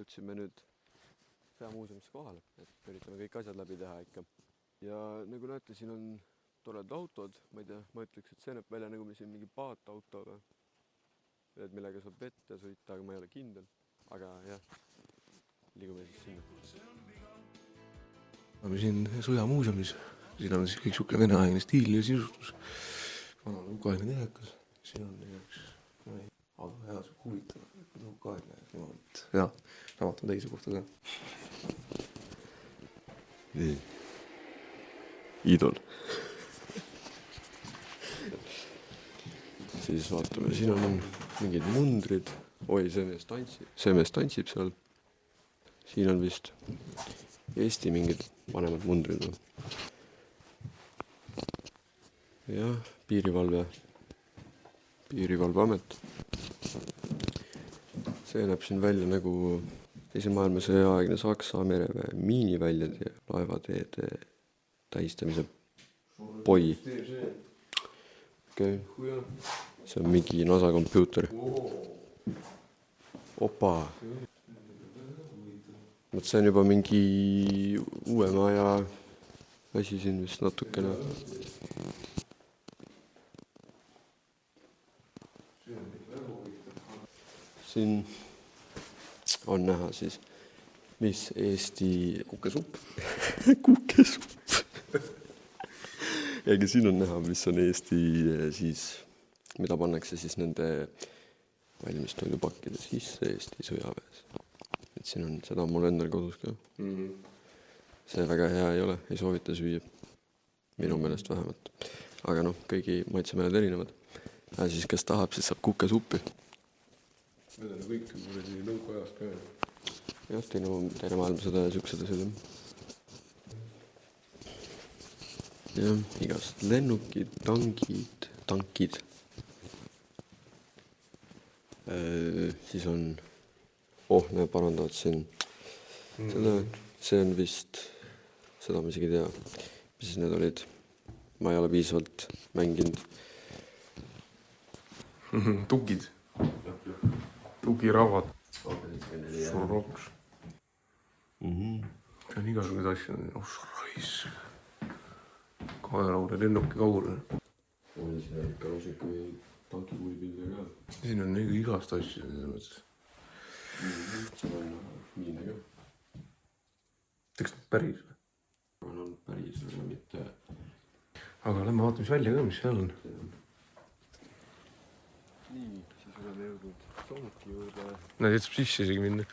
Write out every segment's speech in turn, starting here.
jõudsime nüüd sõjamuuseumisse kohale, et üritame kõik asjad läbi teha ikka. Ja nagu näete, siin on toredad autod, ma ei tea, ma ütleks, et see näeb välja nagu siin mingi paatauto või et millega saab vette sõita, aga ma ei ole kindel. Aga jah, liigume siis sinna. Oleme siin sõjamuuseumis. Siin on siis kõik suke veneaegne stiil ja sisustus. Vana lukaegne tehekas. Siin on üks, aga hea, see huvitav. Lukaegne niimoodi. Ja, vaatame teise kohta ka. Nii. Idol. Siis vaatame, siin on mingid mundrid. Oi, see mees tantsib seal. Siin on vist Eesti mingid vanemad mundrid. Jah, piirivalveamet. See näeb siin välja nagu teise maailmasõja aegne Saksa mereväe miiniväljad ja laevateede tähistamise poi. Okei. See on mingi NASA kompuuter. Opa. Mõt see on juba mingi uuema aja asi siin vist natukene. Siin on näha siis, mis Eesti kukesupp. Kukesupp. Ega siin on näha, mis on Eesti siis, mida pannakse siis nende valmistoidupakkide sisse Eesti sõjaväes. Et siin on, seda on mul endal kodus ka. See väga hea ei ole, ei soovita süüa. Minu meelest vähemalt. Aga noh, kõigi maitsemeeled erinevad. Ja siis, kes tahab, siis saab kukesuppi. Need on kõik nõukaajast ka. Jah, teine maailmasõda ja siuksed asjad. Jah, igast lennukid, tankid. Siis on, need parandavad siin. See on vist, seda ma isegi ei tea, mis siis need olid. Ma ei ole piisavalt mänginud. Tugid. Tugiravad. Surroks. See on igasugused asjad. Raisk. Kaeraule lennuki kaur. On siin ikka kui tankikuulipilde ka. Siin on igast asju. See on miine ka. Teks päris või? On päris või mitte. Aga lähme vaatame välja ka, mis seal on. Nii, siis oleme jõudnud sonki juurde. Näed, et saab sisse isegi minna.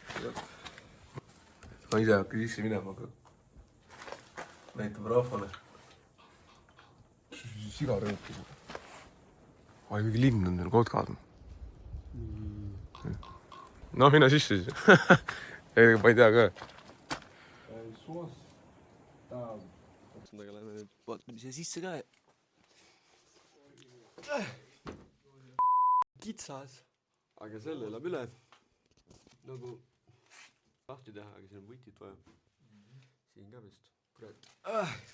Ma ise hakka sisse minema, aga näitab rahvale. Sigarõuki. Ai, mingi linn on neil kotkad. No, mine sisse siis. Ma ei tea ka. Aga lähme nüüd vaatame siia sisse ka. Kitsas. Aga selle elab üle. Nagu lahti teha, aga siin on võtit vaja. Siin ka vist. Kurat.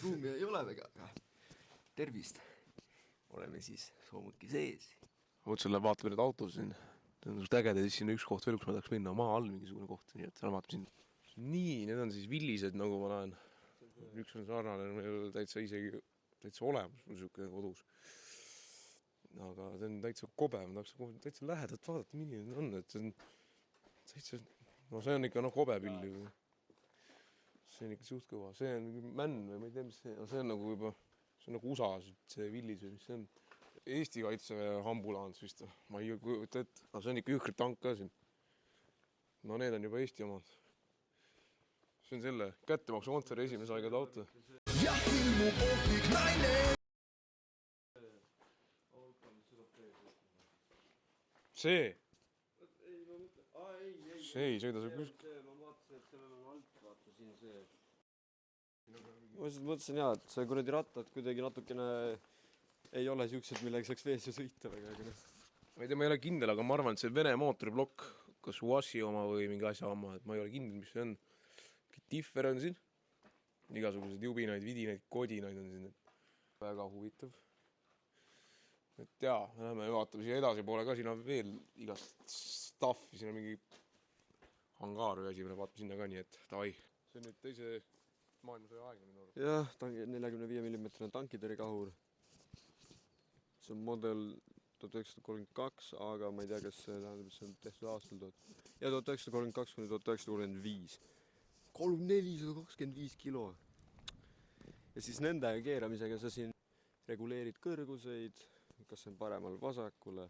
Ruumi ei ole väga. Tervist. Oleme siis soomutki sees. Otsele vaatame need autod siin. See on suht ägeda, siis siin üks koht veel, kus ma tahaks minna. Maa all mingisugune koht. Nii, et vaatame siin. Nii, need on siis villised, nagu ma näen. Üks on sarnane, meil täitsa isegi olemas mul siuke kodus. Aga see on täitsa kobe, ma tahaks täitsa lähedalt vaadata, milline on, et see on täitsa, no see on ikka kobe pilli. See on ikka suht kõva, see on mingi männ või ma ei tea, mis see on nagu juba, see on nagu USA, see villis või mis see on. Eesti kaitseväe ambulants vist, ma ei kujuta ette, aga see on ikka jõhkri tank ka siin. No need on juba Eesti omad. See on selle kättemaksu kontseri esimese aegade auto. See? See ei sõida see kuskil. Ma vaatasin, et sellel on alt, vaata siin see. Ma mõtlesin jah, et see kuradi rattad kuidagi natukene ei ole siuksed, millega saaks vees ju sõita väga. Ma ei tea, ma ei ole kindel, aga ma arvan, et see Vene mootoriblokk, kas UASi oma või mingi asja oma, et ma ei ole kindel, mis see on. Differ on siin. Igasugused jubinaid, vidinaid, kodinaid on siin. Väga huvitav. Et jaa, lähme vaatame siia edasi poole ka, siin on veel igast staffi, siin on mingi hangaar või asi, vaatame sinna ka, nii et davai. See on nüüd teise maailmasõja aegne minu arust. jah, 45 mm tankitõrjekahur. see on model 1932, aga ma ei tea, kas see tähendab, et see on tehtud aastal 1932 kuni 1935. 425 kilo. ja siis nende keeramisega sa siin reguleerid kõrguseid, kas see on paremal-vasakule,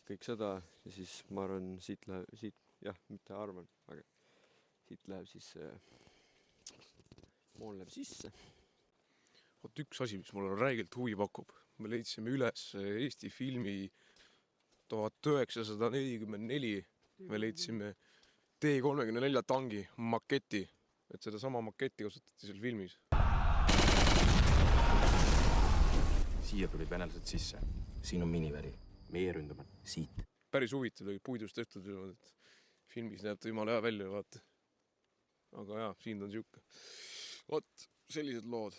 kõik seda, ja siis ma arvan, siit, mitte arvan, aga siit läheb siis moon läheb sisse. Vot üks asi, mis mulle räigelt huvi pakub. Me leidsime üles Eesti filmi 1944. Me leidsime T-34 tangi maketi, et seda sama maketi kasutati seal filmis. Siia tulid venelased sisse. Siin on miniväri. Meie ründame siit. Päris huvitav oli puidust tehtud, et filmis näeb ta jumala hea välja, vaata. Aga jah, siin on siuke. Vot, sellised lood.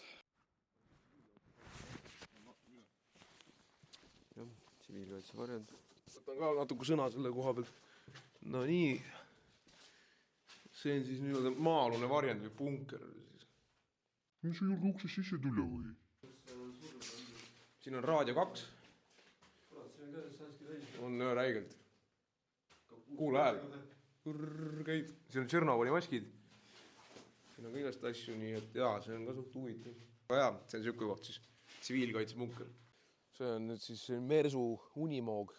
Jah, tsiviilkaitse variant. Võtan ka natuke sõna selle koha pealt. No nii. See on siis nii-öelda maa-alune varjend või punker. Mis sa juurde ukse sisse tule või? Siin on raadio 2. On räigelt. Kuule hääl. Käib. Siin on Tšernobõli maskid. Siin on ka igast asju, nii et jaa, see on ka suht huvitav. Aga jaa, see on siuke koht siis. Tsiviilkaitsepunker. See on nüüd siis Mersu Unimoog.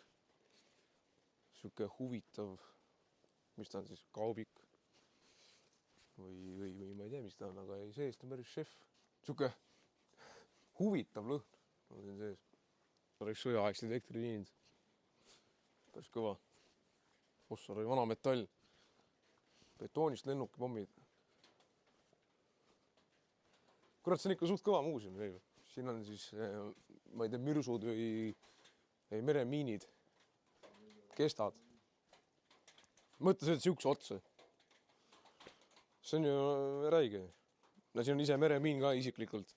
Siuke huvitav, mis ta on siis, kaubik. Või ma ei tea, mis ta on, aga ei, seest on päris šef. Siuke huvitav lõhn on siin sees. Oleks sõjaaegse elektriliinid. Päris kõva. Fosfor või vana metall. Betoonist lennukipommid. Kurat, see on ikka suht kõva muuseum. Siin on siis, ma ei tea, mürsud või meremiinid. Kestad. Mõtle see, et siukse otsa. See on ju räige. No siin on ise meremiin ka isiklikult.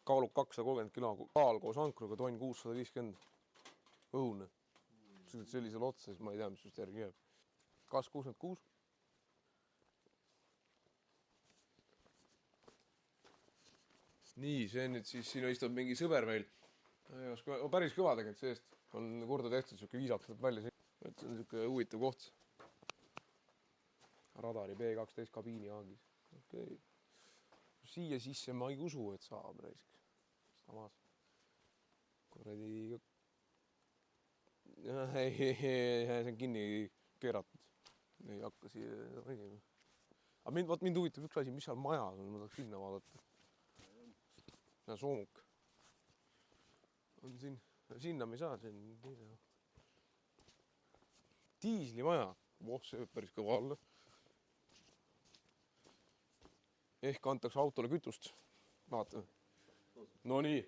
Kaalub 230 kilo, kaal koos ankruga, tonn 650. Õhune. Sellisel otsa, siis ma ei tea, mis just järgi jääb. Kas 66? Nii, see on nüüd siis, siin istub mingi sõber meil. Päris kõva tegelikult seest. On korda tehtud, siuke viisaks tuleb välja. See on siuke huvitav koht. Radari B12 kabiini aagis. Okei. Siia sisse ma ei usu, et saab raisk. Samas. Kuradi... See on kinni keeratud. Ei hakka siia räägima. Aga mind huvitab üks asi, mis seal majas on. Ma tahaks sinna vaadata. Ja soomuk. On siin. Sinna me ei saa. Diislimaja. See võib päris kõva alla. Ehk antakse autole kütust. Vaata. No nii.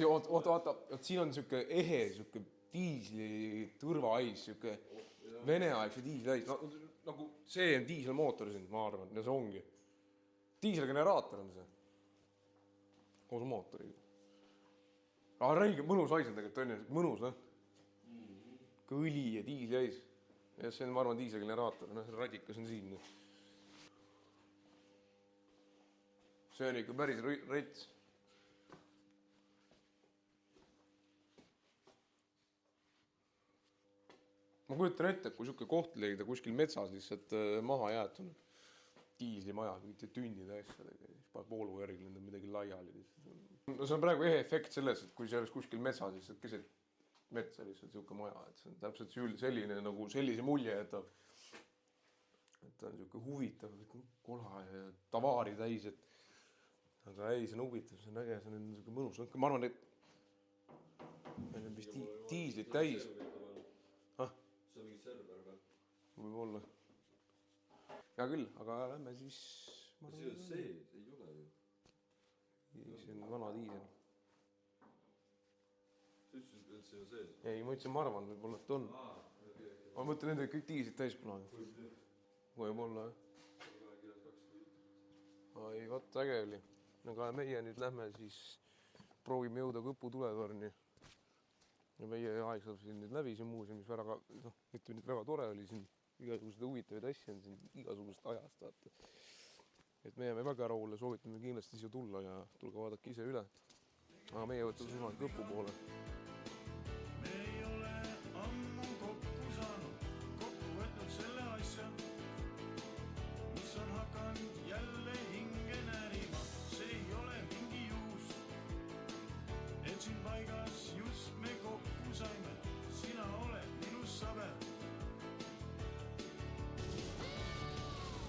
Oota. Siin on siuke ehe, siuke diisli tõrvaais, siuke veneaegse diisliais. Nagu see on diiselmootor siin, ma arvan, ja see ongi. Diiselgeneraator on see. Koos mootoriga. Räige mõnus ais on tegelikult, on ju, mõnus, Kõli ja diisliais. Ja see on, ma arvan, diiselgeneraator. See radikas on siin. See on ikka päris rets. Ma kujutan ette, kui siuke koht leida kuskil metsas lihtsalt maha jäetuna. Diislimaja, mingite tünnide asjadega. Siis paneb voolu järgi lendab midagi laiali. No see on praegu ehe efekt selles, et kui see oleks kuskil metsas, siis keset metsa lihtsalt siuke maja. Et see on täpselt selline, nagu sellise mulje, et ta on siuke huvitav, kola ja tavaari täis, et aga ei, see on huvitav, see on äge, see on siuke mõnus. Ma arvan, et meil on vist diislit täis. See on mingi server või? Võib-olla. Hea küll, aga lähme siis... See on sees, ei ole ju. See on vana diisel. Sa ütlesid, et see on sees? Ei, ma ütlesin, ma arvan, võib-olla, et on. Ma mõtlen, nendega kõik diislit täis kunagi. Võib-olla, Ai, vaat äge oli. Aga meie nüüd lähme siis, proovime jõuda Kõpu tuletorni. ja meie aeg saab siin nüüd läbi siin muuseumis väga, noh, ütleme nüüd väga tore oli siin, igasuguseid huvitavaid asju on siin igasugust ajast, vaata. Et me jääme väga rahule, soovitame kindlasti siia tulla ja tulge vaadake ise üle. Aga meie võtame suunad lõpu poole. Me ei ole ammu kokku saanud, kokku võtnud selle asja, mis on hakanud jälle hinge närima. See ei ole mingi juhus, et siin paigas just me kokku saime. Sina oled minus saber.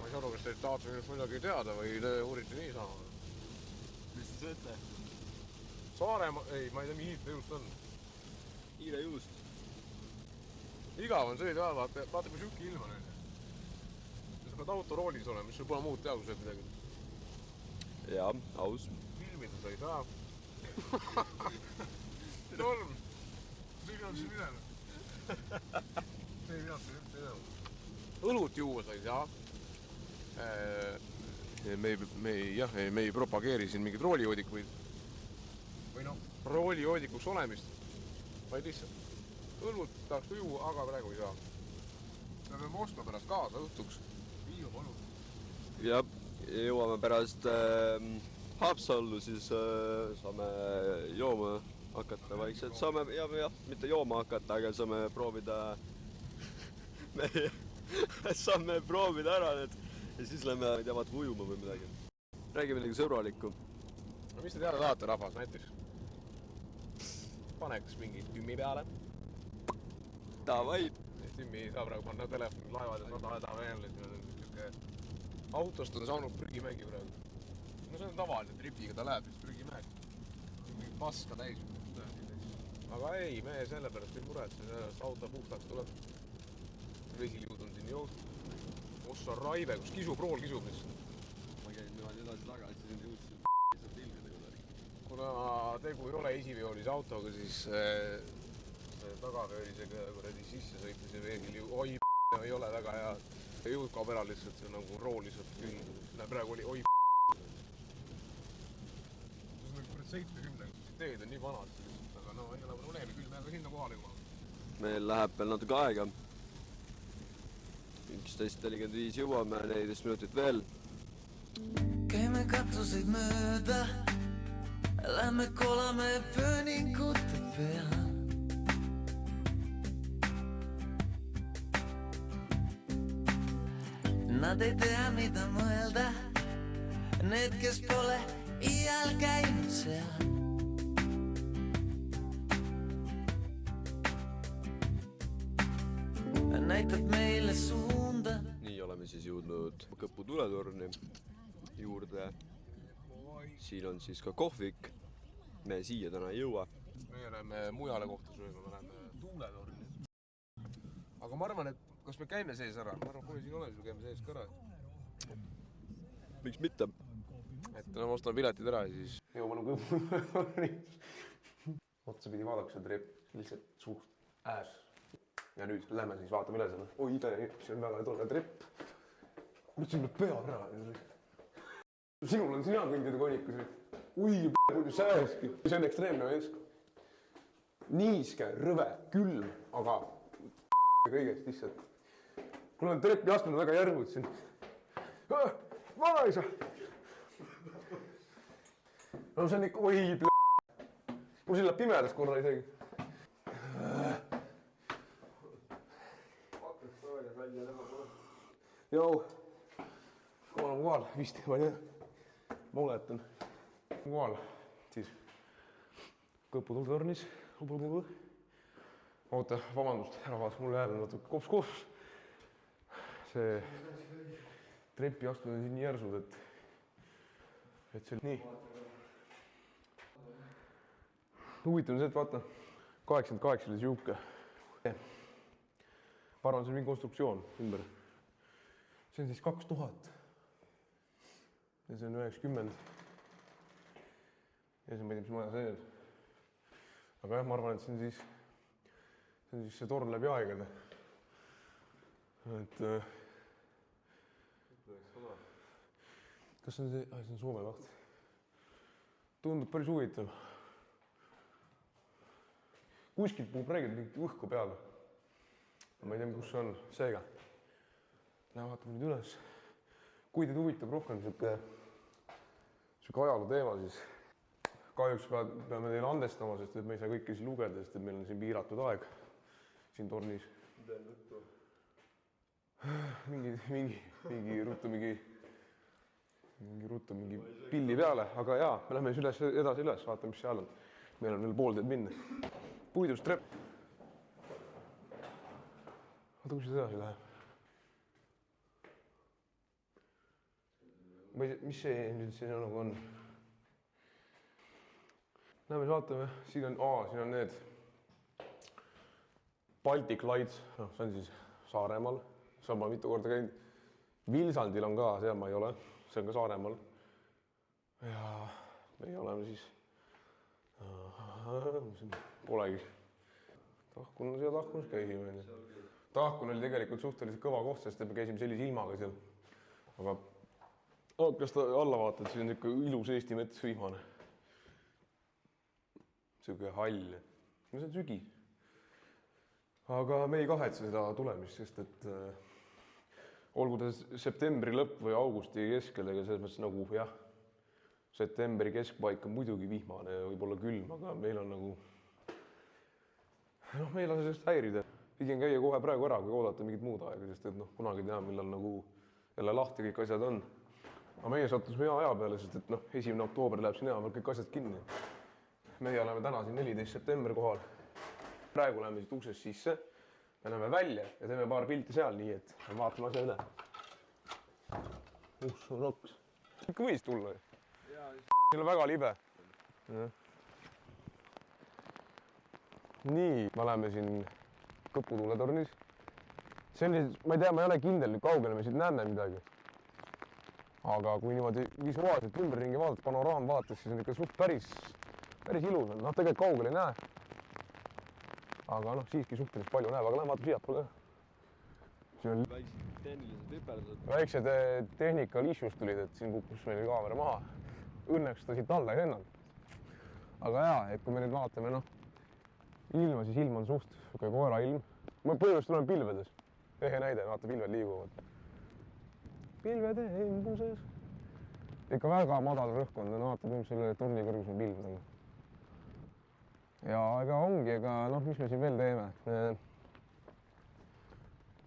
Ma ei saa aru, kas te tahate minust midagi teada või te uurite niisama? Mis te sööte? Saaremaa, ei, ma ei tea, mihin juust on. Hiire juust. Igav on sõida ajal, vaata kui sükki ilma nüüd. Sa pead autoroolis olema, mis sul pole muud teha, kui sööd midagi. Jaa, aus. Filmida sa ei saa. Norm! See ei pidanud siin minema. See ei pidanud siin üldse minema. Õlut juua sa ei saa. Me ei propageeri siin mingit roolijoodikuid. Või noh, roolijoodikuks olemist. Vaid lihtsalt õlut tahaks juua, aga praegu ei saa. Me peame ostma pärast kaasa õhtuks. Viiu palun. Ja jõuame pärast Haapsallu, siis saame jooma hakata vaikselt. Saame, jah, mitte jooma hakata, aga saame proovida saame proovida ära need ja siis lähme, ei tea, vaata ujuma või midagi. Räägi midagi sõbralikku. No mis te teada tahate, rahvas, näiteks? Paneks mingi tümmi peale. Davai! Tümmi ei saa praegu panna telefoni laevad ja sada veel, et autost on saanud prügimägi praegu. No see on tavaline, tripiga ta läheb, siis prügimägi. Mingi paska täis. Aga ei, me sellepärast ei muretse, sellest auto puhtaks tuleb. Vesiliud on siin joost. Ossa raive, kus kisuprool kisub lihtsalt. Ma käin niimoodi edasi-tagasi, siin jõudsin lihtsalt ilgedega. Kuna tegu ei ole esiveolise autoga, siis tagaveolisega kuradi sisse sõites ja vesiliud, oi ei ole väga hea. Jõud kaob ära lihtsalt, see on nagu rool lihtsalt küll. Praegu oli oi see on nagu 70, teed on nii vanad, aga no ei ole probleemi, küll me aga sinna kohale juba. Meil läheb veel natuke aega. 11.45 jõuame, 14 minutit veel. Käime katuseid mööda, lähme kolame pööningute peal. Nad ei tea, mida mõelda, need, kes pole iial käinud seal. Näitab meile suunda. Nii oleme siis jõudnud Kõpu tuletorni juurde. Siin on siis ka kohvik. Me siia täna ei jõua. Me läheme mujale kohta sööma, me läheme tuuletorni. Aga ma arvan, et kas me käime sees ära? Ma arvan, kui siin ole, siis me käime sees ka ära. Miks mitte? Et no, ma ostan piletid ära ja siis jõu palun Kõpu. Otsapidi vaadake see trepp, lihtsalt suht ääs. Ja nüüd lähme siis vaatame üle selle. Oi, see on väga tore trepp. Nüüd siin pea ära. Sinul on sina kõndida konikus. Ui, puidu sääski. See on ekstreemne veesk. Niiske, rõve, külm, aga kõigest lihtsalt. Mul on treppi astmed väga järgud siin. Vanaisa! No see on ikka, oi, mul siin läheb pimedas korra isegi. Jou, olen kohal, vist, ma ei tea, ma oletan. Kohal, siis Kõpu tuuletornis. Oota, vabandust, rahvas, mul jääb natuke kops. See trepi astud on siin nii järsud, et see on nii. Huvitav on see, et vaata, 88 oli siuke. Ma arvan, see on mingi konstruktsioon ümber. See on siis 2000. Ja see on 90. Ja see ma ei tea, mis maja see on. Aga jah, ma arvan, et see on siis see torn läbi aegade. Et kas on see, see on Soome koht. Tundub päris huvitav. kuskilt puhub reeglilt mingit õhku peale. Ma ei tea, kus see on, seega. Lähe vaatame nüüd üles. Kui teid huvitab rohkem siuke ajaloo teema, siis kahjuks peame teile andestama, sest et me ei saa kõike siin lugeda, sest et meil on siin piiratud aeg siin tornis. Mingi ruttu mingi pilli peale, aga jaa, me lähme edasi üles, vaatame, mis seal on. Meil on veel pool teed minna. Puidust trepp. Vaata, kus edasi läheb. Mis see nüüd siin nagu on? Lähme vaatame, siin on need Baltic Lights, see on siis Saaremaal, seal ma mitu korda käinud. Vilsandil on ka, seal ma ei ole, see on ka Saaremaal. Ja meie oleme siis, polegi. Tahkunas käisime. Tahkun oli tegelikult suhteliselt kõva koht, sest me käisime sellise ilmaga seal. Aga kas ta alla vaatad, siin on ikka ilus Eesti mets vihmane. Siuke hall. No see on sügis. Aga me ei kahetse seda tulemist, sest et olgu ta septembri lõpp või augusti keskel, ega selles mõttes nagu jah, septembri keskpaik on muidugi vihmane ja võib olla külm, aga meil on nagu, noh, me ei lase sellest häirida. Pigem käia kohe praegu ära, kui oodata mingit muud aega, sest et noh, kunagi tea, millal nagu jälle lahti kõik asjad on. Aga meie sattusime hea aja peale, sest et noh, 1. oktoober läheb siin hea peal kõik asjad kinni. Meie oleme täna siin 14. september kohal. Praegu läheme siit uksest sisse, me näeme välja ja teeme paar pilti seal, nii et vaatame asja üle. On raks. Ikka võis tulla. Siin on väga libe. Nii, me oleme siin Kõpu tuuletornis. Ma ei tea, ma ei ole kindel, nüüd kaugele me siit näeme midagi. Aga kui niimoodi visuaalselt ümberringi vaadata, panoraam vaatas, siis on ikka suht päris ilus on. Noh, tegelikult kaugel ei näe. Aga noh, siiski suhteliselt palju näeb, aga lähen vaatame siiapoole. Siin on väiksed tehnilised hüperdused. Väiksed technical issues tulid, et siin kukkus meil kaamera maha. Õnneks ta siit alla ei lennanud. Aga jaa, et kui me nüüd vaatame, noh, ilma, siis ilm on suht koera ilm. Ma põhimõtteliselt olen pilvedes. Ehe näide, vaata, pilved liiguvad. Pilvede embuses. Ikka väga madal rõhkond on, vaata, kui selle torni kõrgus on pilvedega. Ja ega ongi, noh, mis me siin veel teeme.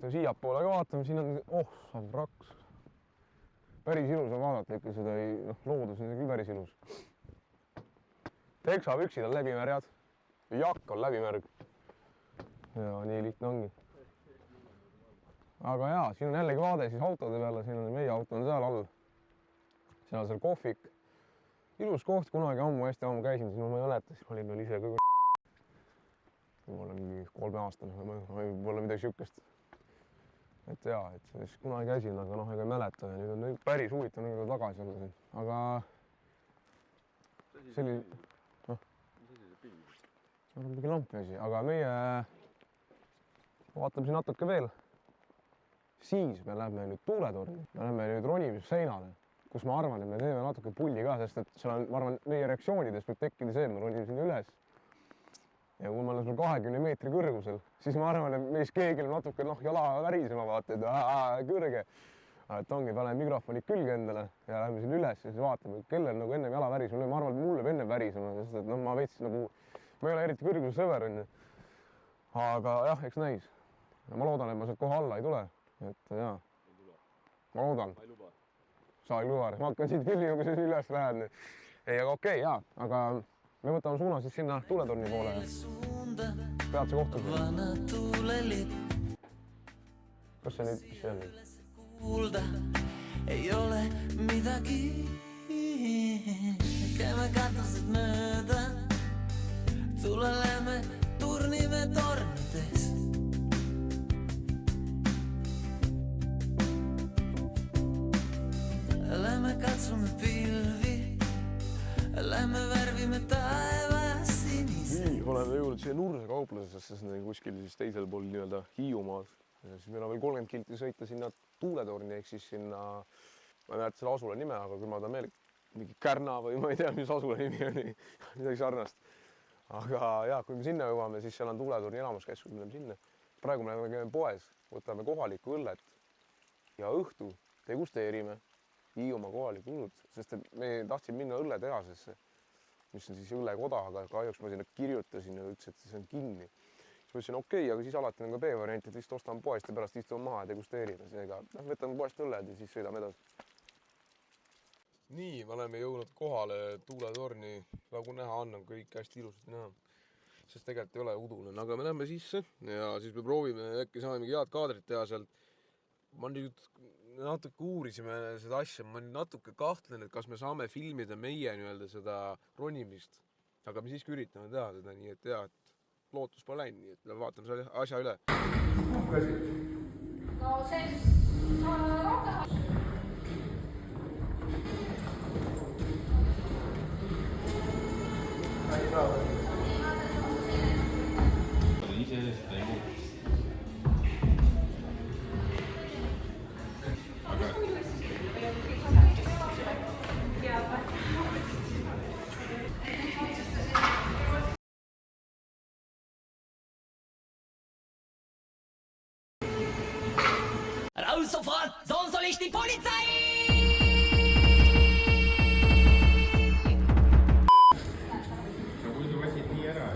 Siiapoole ka vaatame, siin on, saab raks. Päris ilus on vaadata ikka seda, loodus on küll päris ilus. Teksapüksid on läbimärjad, jakk on läbimärg. Ja nii lihtne ongi. Aga jaa, siin on jällegi vaade siis autode peale, siin on meie auto on seal all. Siin on seal kohvik. Ilus koht, kunagi hästi ammu käisin, siis ma ei mäleta, siis ma olin veel ise ka ma olen mingi 3-aastane või võib-olla midagi siukest. Et jaa, et siis kunagi käisin, aga noh, ega ei mäleta ja nüüd on päris huvitav nagu tagasi olla siin. Aga selline, on mingi lampi asi, aga meie vaatame siin natuke veel. Siis me lähme nüüd tuuletorni, me lähme nüüd ronimissseinale, kus ma arvan, et me teeme natuke pulli ka, sest et seal on, ma arvan, meie reaktsioonidest võib tekkida see, et me ronime sinna üles. Ja kui ma olen sul 20 meetri kõrgusel, siis ma arvan, et meis keegil natuke jala värisema vaata, et kõrge. Et ongi, panen mikrofonid külge endale ja lähme siin üles ja siis vaatame, kellel nagu ennem jala värisema. Ma arvan, et mulle ennem värisema, sest et ma veits nagu, ma ei ole eriti kõrguse sõber. Aga jah, eks näis. Ma loodan, et ma sealt kohe alla ei tule. Et jaa, ma loodan. Sa ei luba, ma hakkan siit filmi, kui see üles lähen. Ei, aga okei, jaa, aga me võtame suuna siis sinna tuuletorni poole. Peatse kohtumise. Kas see nüüd, mis see on nüüd? Kuulda ei ole midagi. Käime katused mööda. Tule lähme turnime tornides. Lähme katsume pilvi. Lähme värvime taevas sinise. Nii, oleme jõudnud siia Nurse kauplusesse, see on kuskil siis teisel pool nii-öelda Hiiumaad. Siis meil on veel 30 kilti sõita sinna tuuletorni, ehk siis sinna, ma ei mäleta selle asula nime, aga küll ma tahan mingi Kärna või ma ei tea, mis asula nimi oli, midagi sarnast. aga ja kui me sinna jõuame, siis seal on tuuletorni elamuskeskus, me läheme sinna. Praegu me käime poes, võtame kohalikku õllet ja õhtu degusteerime Hiiumaa kohalikku õlut, sest et me tahtsime minna õlletehasesse, mis on siis õllekoda, aga kahjuks ma sinna kirjutasin ja ütles, et see on kinni. Siis ma ütlesin okei, aga siis alati on ka B-variant, et vist ostame poest ja pärast istume maha ja degusteerime. Seega võtame poest õlled ja siis sõidame edasi. Nii, me oleme jõudnud kohale tuuletorni, nagu näha on kõik hästi ilusasti näha. Sest tegelikult ei ole udune, aga me läheme sisse ja siis me proovime, äkki saame mingi head kaadrit teha sealt. Ma nüüd natuke uurisime seda asja, ma natuke kahtlen, et kas me saame filmida meie nii-öelda seda ronimist. Aga me siiski üritame teha seda, nii et jah, et lootus pole läinud, nii et vaatame selle asja üle. No see rohkem. Iseenesest ei muutu. Raus sofort, sonst soll ich die Polizei! Muidu võtsid nii ära.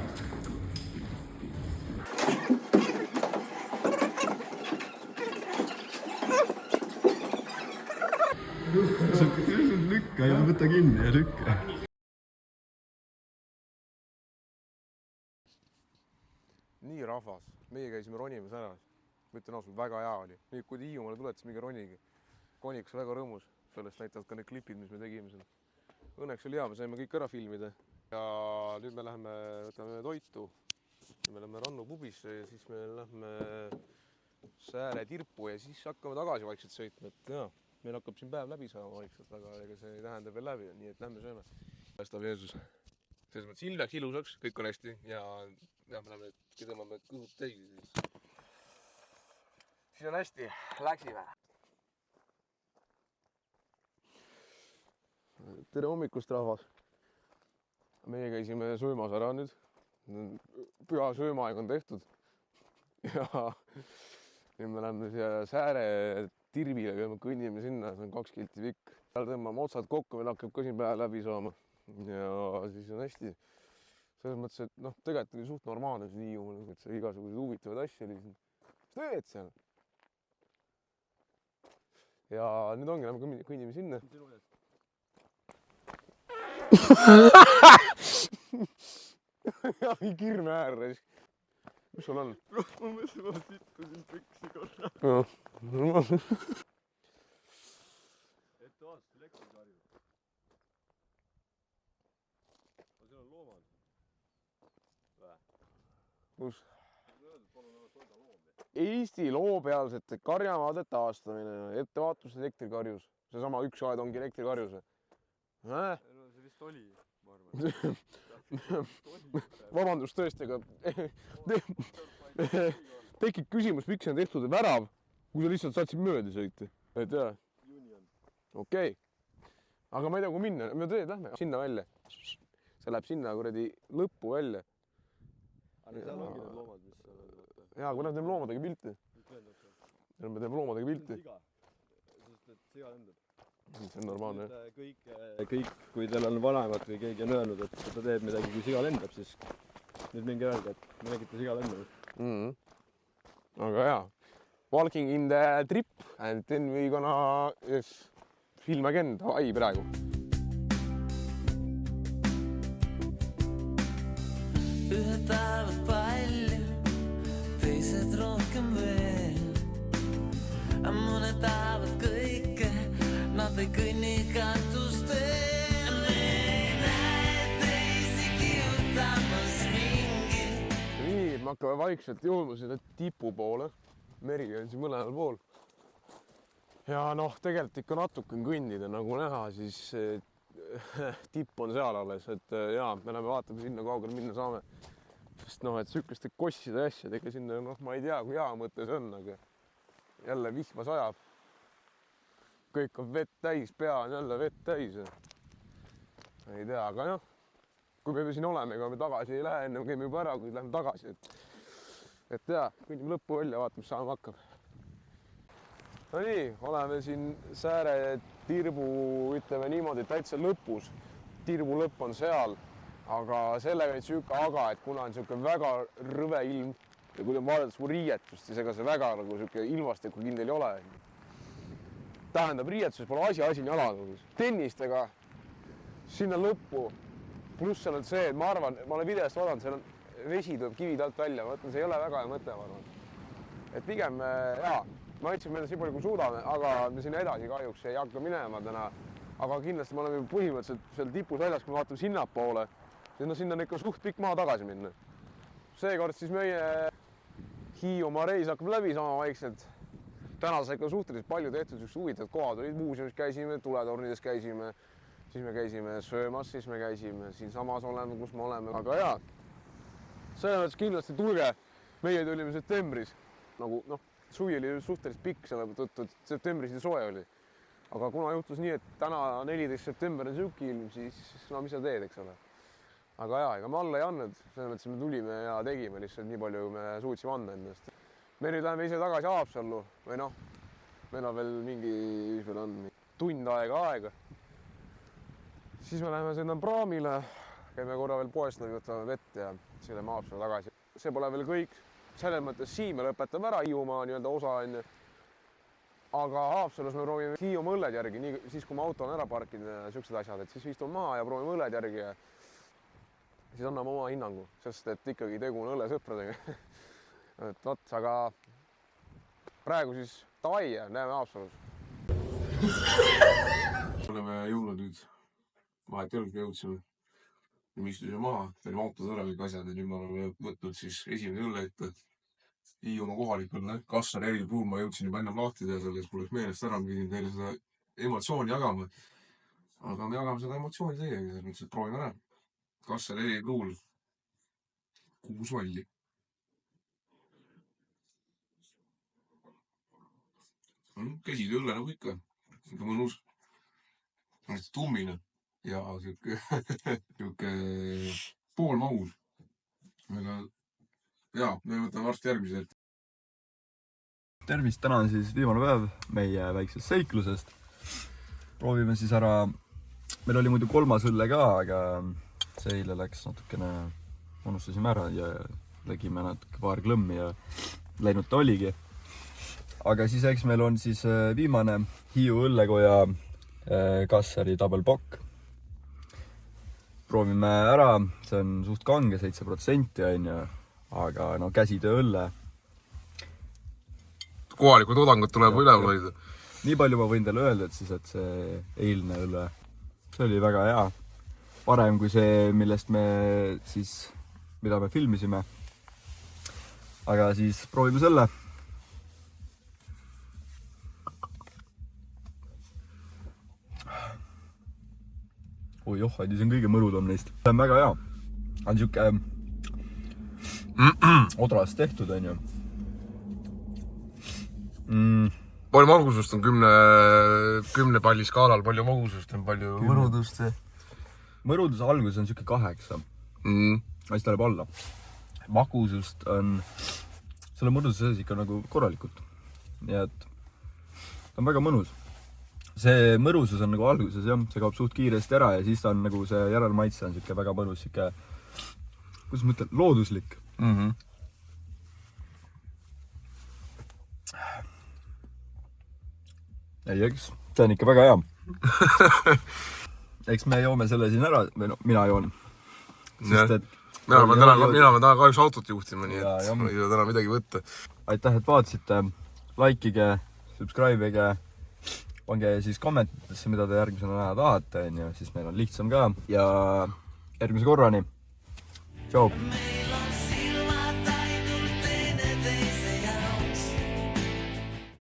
Lükka ja võta kinni ja lükka. Nii rahvas, meie käisime ronimas ära. Ma ütlen ausalt, väga hea oli. Nüüd, kui Hiiumaale tuled, siis mingi ronigi. Koniks väga rõõmus. Sellest näitavad ka need klipid, mis me tegime seal. Õnneks oli hea, me saime kõik ära filmida. Ja nüüd me läheme, võtame toitu. Me läheme Rannu pubisse ja siis me läheme Sääre tirpu ja siis hakkame tagasi vaikselt sõitma. Et jaa, meil hakkab siin päev läbi saama vaikselt, aga ega see ei tähenda veel läbi, nii et lähme sööme. Päästab Jeesus. Selles mõttes ilm läks ilusaks, kõik on hästi ja me läheme, tõmbame kõhud täis. Siis on hästi, läksime. Tere hommikust, rahvas. Meie käisime söömas ära nüüd. Püha söömaaeg on tehtud. Ja nüüd me läheme siia Sääre tirvile, peame kõnnime sinna, see on 2 kilti pikk. Seal tõmbame otsad kokku, meil hakkab ka siin päev läbi saama. Ja siis on hästi. Selles mõttes, et tegelikult oli suht normaalne siin Hiiumaal, et see igasuguseid huvitavaid asju oli siin. Mis teed seal? Ja nüüd ongi, lähme kõnnime sinna. Ja mingi kirme äärre. Mis sul on? Ma mõtlesin, ma sittusin püksi korra. Et vaatasid elektrikarju. Aga seal on loomad. Kus? Eesti loopealsete karjamaade taastamine, ettevaatus elektrikarjus. Seesama üks aed ongi elektrikarjus. See vist oli, ma arvan. Vabandust tõesti, aga tekib küsimus, miks on tehtud värav, kui sa lihtsalt saatsid mööda sõita. Et jah. Okei. Aga ma ei tea, kui minna. Me lähme sinna välja. See läheb sinna kuradi lõppu välja. Aga seal ongi need loomad, mis... Jaa, kui nad teeme loomadega pilti. Ja me teeme loomadega pilti. Sest et siga lendab. See on normaalne. Kõik, kui teil on vanemad või keegi on öelnud, et ta teeb midagi, kui siga lendab, siis nüüd mingi öelda, et me nägite siga lendab. Aga jaa. Walking in the trip and then we gonna film again. Davai praegu. Ühed tahavad palju, teised rohkem veel. Mõned tahavad kõike, nad ei kõnni katustel. Me ei näe teisi kihutamas ringi. Nii, me hakkame vaikselt jõudma sinna tipu poole. Meri on siin mõlemal pool. Ja tegelikult ikka natuke on kõnnida, nagu näha, siis tipp on seal alles, et jaa, me läheme vaatame sinna kaugele minna saame. Sest et sükeste kosside asjadega sinna, ma ei tea, kui hea mõte see on, aga jälle vihma sajab. Kõik on vett täis, pea on jälle vett täis. Ei tea, aga kui me siin oleme, ega me tagasi ei lähe, enne käime juba ära, kui lähme tagasi. Et jaa, kõnnime lõppu välja, vaatame, mis saama hakkab. No nii, oleme siin Sääre tirbu, ütleme niimoodi, täitsa lõpus. Tirbu lõpp on seal, aga sellega on siuke aga, et kuna on siuke väga rõve ilm ja kui on vaadates mu riietust, siis ega see väga nagu siuke ilmastiku kindel ei ole. Tähendab, riietuses pole asi on jalanõudus. Tennistega sinna lõppu, pluss seal on see, et ma arvan, ma olen videost vaadanud, seal on vesi tuleb kivid alt välja, ma mõtlen, see ei ole väga hea mõte, ma arvan. Et pigem, jaa, ma ütlesin meile nii palju, kui suudame, aga me sinna edasi kahjuks ei hakka minema täna. Aga kindlasti me oleme põhimõtteliselt seal tipus väljas, kui me vaatame sinnapoole, siis sinna on ikka suht pikk maa tagasi minna. Seekord siis meie Hiiumaa reis hakkab läbi sama vaikselt. Täna sai ikka suhteliselt palju tehtud, üks huvitavad kohad olid, muuseumis käisime, tuletornides käisime, siis me käisime söömas, siis me käisime siin samas oleme, kus me oleme. Aga jaa, selles mõttes kindlasti tulge. Meie tulime septembris. Nagu, suvi oli suhteliselt pikk, selle tõttu, et septembris nii soe oli. Aga kuna juhtus nii, et täna 14. september on siuke ilm, siis mis sa teed, eks ole. Aga jaa, ega me alla ei andnud, selles mõttes me tulime ja tegime lihtsalt nii palju, me suutsime anda ennast. Me nüüd läheme ise tagasi Haapsallu või meil on veel mingi tund aega. Siis me läheme sinna praamile, käime korra veel poest läbi, võtame vett ja siis läheme Haapsallu tagasi. See pole veel kõik. Selles mõttes siin me lõpetame ära Hiiumaa nii-öelda osa on. Aga Haapsallus me proovime Hiiumaa õlled järgi, siis kui me auto on ära parkinud ja siuksed asjad, et siis istume maha ja proovime õlled järgi ja siis anname oma hinnangu, sest et ikkagi tegu on õllesõpradega. Et vot, aga praegu siis davai ja näeme Haapsallus. Oleme jõudnud nüüd, vahet jälgi jõudsime. Me istusime maha, teeme autod ära kõik asjad ja nüüd me oleme võtnud siis esimene õlle ette. Hiiumaa kohalikul Kassar Eripruul ma jõudsin juba ennem lahti teha, selles poleks meelest ära, ma pidin teile seda emotsiooni jagama. Aga me jagame seda emotsiooni teiega, selles mõttes, et proovime ära. Kassar Eripruul 6 valli. Käsitöö õlle nagu ikka, mõnus, tummine ja siuke poolmaus. Aga jaa, me võtame varsti järgmise ette. Tervist, täna on siis viimane päev meie väiksest seiklusest. Proovime siis ära, meil oli muidu 3. õlle ka, aga see eile läks natukene, unustasime ära ja tegime natuke paar klõmmi ja läinud ta oligi. Aga siis eks meil on siis viimane Hiiu õllekoja Kassari Double Bock. Proovime ära, see on suht kange, 7% on ju, aga käsitöö õlle. Kohalikud toodangut tuleb üleval hoida. Nii palju ma võin teile öelda, et see eilne õlle, see oli väga hea. Parem kui see, millest mida me filmisime. Aga siis proovime selle. Oi johhaidi, see on kõige mõrudam neist. See on väga hea. On siuke odrast tehtud, on ju. Palju magusust on 10 palli skaalal, palju magusust on, palju mõrudust. Mõruduse algus on siuke 8. Siis ta läheb alla. Magusust on, selle mõruduse sees ikka nagu korralikult. Nii et ta on väga mõnus. See mõrusus on nagu alguses, jah, see kaob suht kiiresti ära ja siis ta on nagu see järelmaitse on siuke väga mõnus, siuke, kuidas ma ütlen, looduslik. Ei, eks, see on ikka väga hea. Eks me joome selle siin ära, või mina joon. Mina ma täna kahjuks autot juhtima, nii et ma ei saa täna midagi võtta. Aitäh, et vaatasite, likeige, subscribeige. Pange siis kommentidesse, mida te järgmisena näha tahate, ja siis meil on lihtsam ka. Ja järgmise korrani. Tšau!